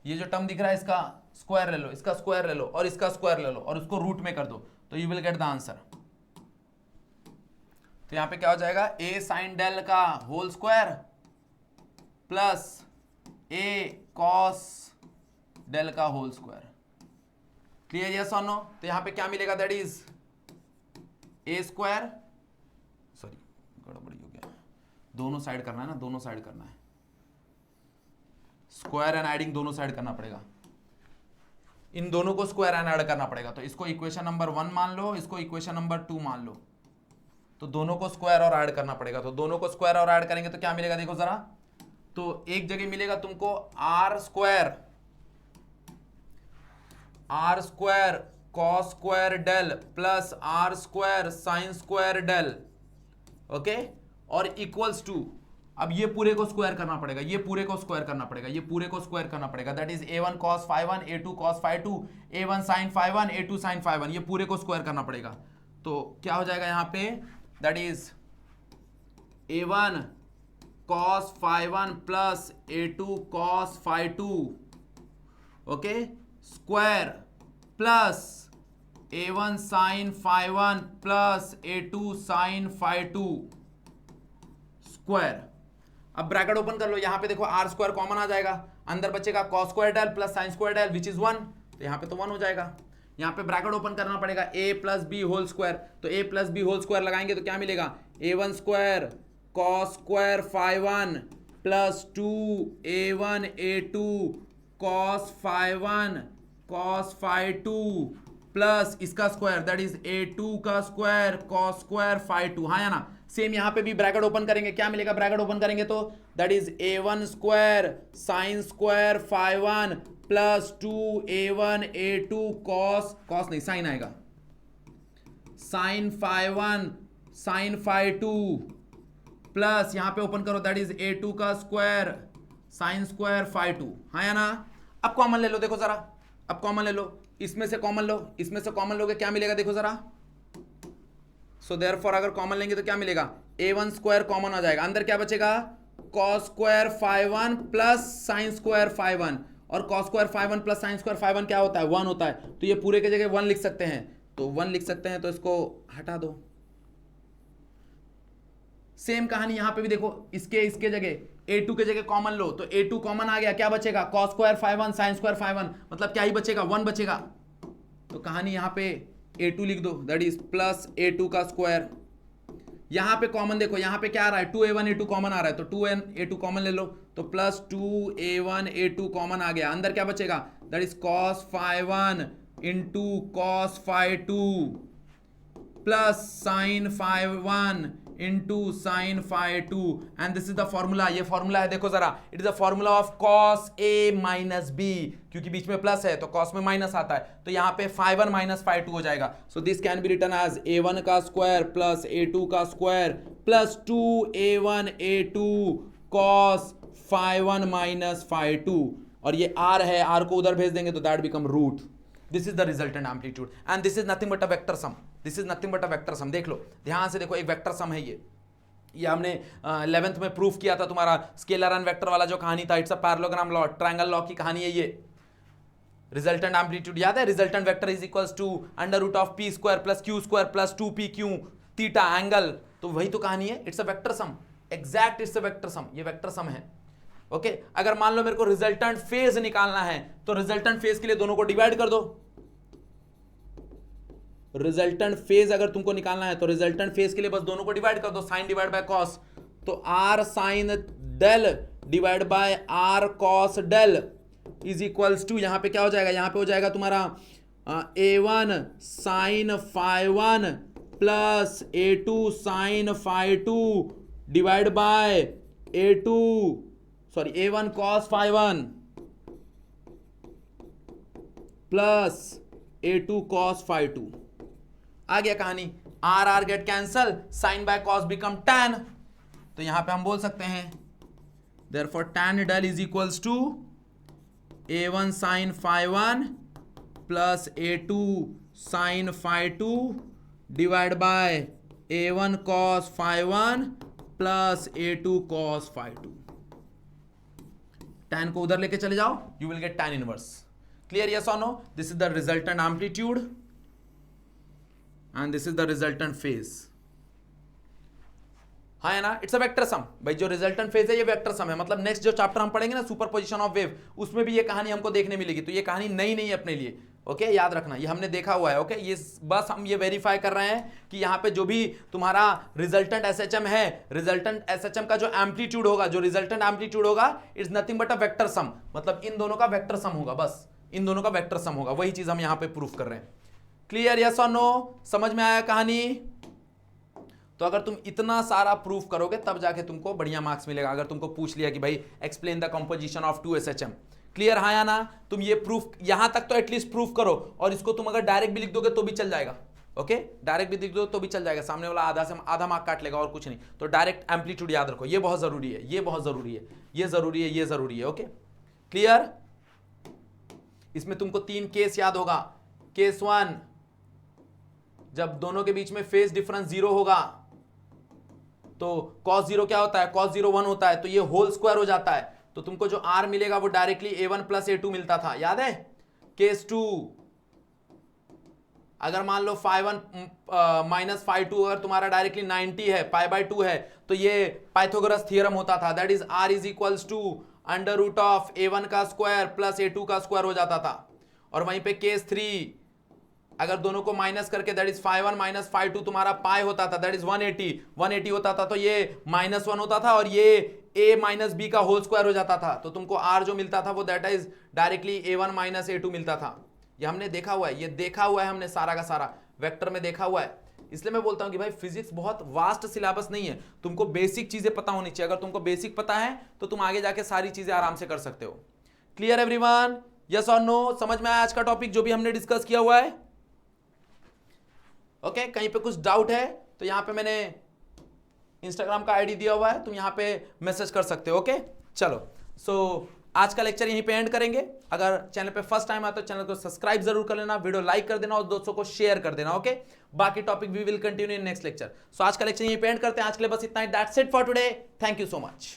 ये जो टर्म दिख रहा है इसका स्क्वायर ले लो, इसका स्क्वायर ले लो और इसका स्क्वायर ले लो और उसको रूट में कर दो, तो you will get the answer. तो यहां पे क्या हो जाएगा, ए साइन डेल का होल स्क्वायर प्लस ए कॉस डेल का होल स्क्वायर। क्लियर, यस और नो? तो यहां पे क्या मिलेगा, that is A square, sorry गड़बड़ी हो गया, दोनों साइड करना है ना, दोनों साइड करना है, स्क्वायर एंड एडिंग दोनों साइड करना पड़ेगा, इन दोनों को स्क्वायर एंड ऐड करना पड़ेगा। तो इसको इक्वेशन नंबर 1 मान लो, इसको इक्वेशन नंबर 2 मान लो, तो दोनों को स्क्वायर और ऐड करना पड़ेगा। तो दोनों को स्क्वायर और ऐड करेंगे तो क्या मिलेगा, देखो जरा, तो एक जगह मिलेगा तुमको r square cos square del plus r square sine square del, okay, और इक्वल्स टू, अब ये पूरे को स्क्वायर करना पड़ेगा, ये पूरे को स्क्वायर करना पड़ेगा, ये पूरे को स्क्वायर करना पड़ेगा, that is a1 cos phi1 a2 cos phi2 a1 sin phi1 a2 sin phi1, ये पूरे को स्क्वायर करना पड़ेगा। तो क्या हो जाएगा यहां पे, that is a1 cos phi1 plus a2 cos phi2, okay, square plus a1 sin phi1 plus a2 sin phi2 square. अब ब्रैकेट ओपन कर लो, यहां पे देखो आर स्क्वायर कॉमन आ जाएगा, अंदर बचेगा cos square del plus sine square del which is 1, तो यहां पे तो 1 हो जाएगा। यहां पे ब्रैकेट ओपन करना पड़ेगा a plus B whole square, तो a plus B whole square लगाएंगे तो क्या मिलेगा, a1 square cos square phi1 plus 2a1 a2 cos phi1 cos phi2 plus इसका स्क्वायर दैट इज a2 का स्क्वायर कॉस स्क्वायर phi2, हाँ या ना? सेम यहां पे भी ब्रैकेट ओपन करेंगे, क्या मिलेगा ब्रैकेट ओपन करेंगे तो, that is a1 square sine square phi1 plus 2a1 a2 cos नहीं साइन आएगा, sine phi1 sine phi2 plus यहां पे ओपन करो दैट इज a2 का स्क्वायर साइन स्क्वायर phi2, हाँ या ना? अब कॉमन ले लो, देखो जरा, अब कॉमन ले लो, इसमें से कॉमन लो, इसमें से कॉमन लोगे, क्या मिलेगा देखो जरा, सो देयरफॉर अगर कॉमन लेंगे तो क्या मिलेगा, a1 स्क्वायर कॉमन आ जाएगा, अंदर क्या बचेगा, cos square phi1 plus sine square phi1, और cos square phi1 plus sine square phi1 क्या होता है, 1 होता है, तो ये पूरे के जगह 1 लिख सकते हैं, तो 1 लिख सकते हैं, तो इसको हटा दो। सेम कहानी यहां पे भी देखो, इसके जगह a2 के जगह कॉमन लो, तो a2 कॉमन आ गया, क्या बचेगा, cos square phi1 sign square phi1, मतलब क्या ही बचेगा, 1 बचेगा, तो कहानी यहां पे a2 लिख दो, दैट इज प्लस a2 का स्क्वायर। यहां पे कॉमन देखो, यहां पे क्या आ रहा है, 2a1 a2 कॉमन आ रहा है, तो 2a2 कॉमन ले लो, तो प्लस 2a1 a2 कॉमन आ गया, अंदर क्या बचेगा, that is cos phi1 into cos phi2 plus sign phi1 into sine phi2, and this is the formula, ये फॉर्मूला है, देखो जरा, it is the formula of cos a minus b, क्योंकि बीच में प्लस है तो cos में माइनस आता है, तो यहां पे phi1 माइनस phi2 हो जाएगा। So this can be written as a1 का स्क्वायर प्लस a2 का square plus 2a1 a2 cos phi1 minus phi2, और ये r है, r को उधर भेज देंगे तो that become root. This is the resultant amplitude and this is nothing but a vector sum, this is nothing but a vector sum. देख लो ध्यान से, देखो एक वेक्टर सम है ये हमने 11th में प्रूफ किया था, तुम्हारा स्केलर एंड वेक्टर वाला जो कहानी था, it's a parallelogram law, triangle law की कहानी है ये। रिजल्टेंट एम्पलीट्यूड याद है, resultant vector is equals to under root of P square plus Q square plus 2pq theta angle, तो वही तो कहानी है, it's a vector sum, exact it's a vector sum, ये वेक्टर सम है। ओके अगर मान लो मेरे को रिजल्टेंट फेज निकालना है, तो रिजल्टेंट फेज के लिए दोनों को डिवाइड कर दो, रिजल्टेंट फेज अगर तुमको निकालना है तो रिजल्टेंट फेज के लिए बस दोनों को डिवाइड कर दो, साइन डिवाइड बाय कॉस। तो R sine del divide by R cos del is equals to, यहां पे क्या हो जाएगा, यहां पे हो जाएगा तुम्हारा a1 sine phi 1 plus a2 sine phi 2 divide by a1 cos phi 1 plus a2 cos phi 2। आ गया कहानी, R R get cancel, sine by cos become tan. तो यहां पे हम बोल सकते हैं therefore tan del is equals to a1 sine phi 1 plus a2 sine phi 2 divide by a1 cos phi 1 plus a2 cos phi 2। Tan को उधर लेके चले जाओ, you will get tan inverse. Clear, yes और no? This is the resultant amplitude and this is the resultant phase. हाँ है ना, it's a vector सम। भाई जो रिजल्टेंट फेज है ये वेक्टर सम है, मतलब नेक्स्ट जो चैप्टर हम पढ़ेंगे ना सुपरपोजिशन ऑफ वेव, उसमें भी ये कहानी हमको देखने मिलेगी। तो ये कहानी नई नहीं है अपने लिए, ओके याद रखना, ये हमने देखा हुआ है। ओके ये बस हम ये वेरीफाई कर रहे हैं कि यहाँ पे जो भी तुम्हारा रिजल्टेंट एसएचएम है, रिजल्टेंट एसएचएम का जो एम्पलीट्यूड होगा, जो रिजल्टेंट एम्पलीट्यूड होगा, it's nothing but a vector सम, मतलब इन दोनों का वेक्टर सम होगा, बस इन दोनों का वेक्टर सम होगा। वही चीज हम यहाँ पे प्रूफ कर रहे हैं। क्लियर, यस और नो? समझ में आया कहानी? तो अगर तुम इतना सारा प्रूफ करोगे तब जाके तुमको बढ़िया मार्क्स मिलेगा। अगर तुमको पूछ लिया कि भाई explain the composition of 2 SHM, clear हाँ या ना? तुम ये प्रूफ यहां तक तो एटलीस्ट प्रूफ करो, और इसको तुम अगर डायरेक्ट भी लिख दोगे तो भी चल जाएगा। ओके डायरेक्ट भी लिख दो तो भी चल जाएगा, सामने वाला आधा से आधा मार्क काट लेगा और कुछ नहीं। तो डायरेक्ट एम्पलीट्यूड याद रखो, ये बहुत जरूरी है, ये बहुत जरूरी है, ये जरूरी है, ये जरूरी है। Okay clear? इसमें तुमको 3 केस याद होगा। केस 1, जब दोनों के बीच में फेज डिफरेंस 0 होगा तो cos 0 क्या होता है, cos 0 1 होता है, तो ये होल स्क्वायर हो जाता है। तो तुमको जो r मिलेगा वो डायरेक्टली a1 प्लस a2 मिलता था, याद है? केस 2, अगर मान लो फाई 1 माइनस फाई 2 अगर तुम्हारा डायरेक्टली 90 है, पाई बाय 2 है, तो ये पाइथागोरस थ्योरम होता था, that is r is equals to under root of a1 का स्क्वायर प्लस a2 का स्क्वायर हो जाता था। और वहीं पे केस 3, अगर दोनों को माइनस करके that is phi 1 minus phi 2 तुम्हारा पाई होता था, दैट इज 180 होता था, तो ये -1 होता था और ये a माइनस बी का होल स्क्वायर हो जाता था। तो तुमको r जो मिलता था वो that is directly a1 minus a2 मिलता था। ये हमने देखा हुआ है, ये देखा हुआ है हमने सारा का सारा वेक्टर में देखा हुआ है। इसलिए मैं बोलता हूं कि भाई फिजिक्स बहुत वास्ट सिलेबस नहीं है, तुमको बेसिक चीजें पता होनी चाहिए। अगर तुमको बेसिक पता है तो तुम आगे जाके सारी चीजें आराम से कर सकते हो। Clear everyone? यस और नो? समझ में आया आज का टॉपिक जो भी हमने डिस्कस किया हुआ है? ओके कहीं पे कुछ डाउट है तो यहां पे मैंने इंस्टाग्राम का आईडी दिया हुआ है, तुम यहां पे मैसेज कर सकते हो। ओके चलो, सो आज का लेक्चर यहीं पे एंड करेंगे। अगर चैनल पे फर्स्ट टाइम आता तो चैनल को सब्सक्राइब जरूर कर लेना, वीडियो लाइक कर देना और दोस्तों को शेयर कर देना। ओके बाकी topic we will continue in next lecture. So आज का लेक्चर यहीं पे एंड करते हैं। आज के लिए बस इतना ही। That's it for today. Thank you so much.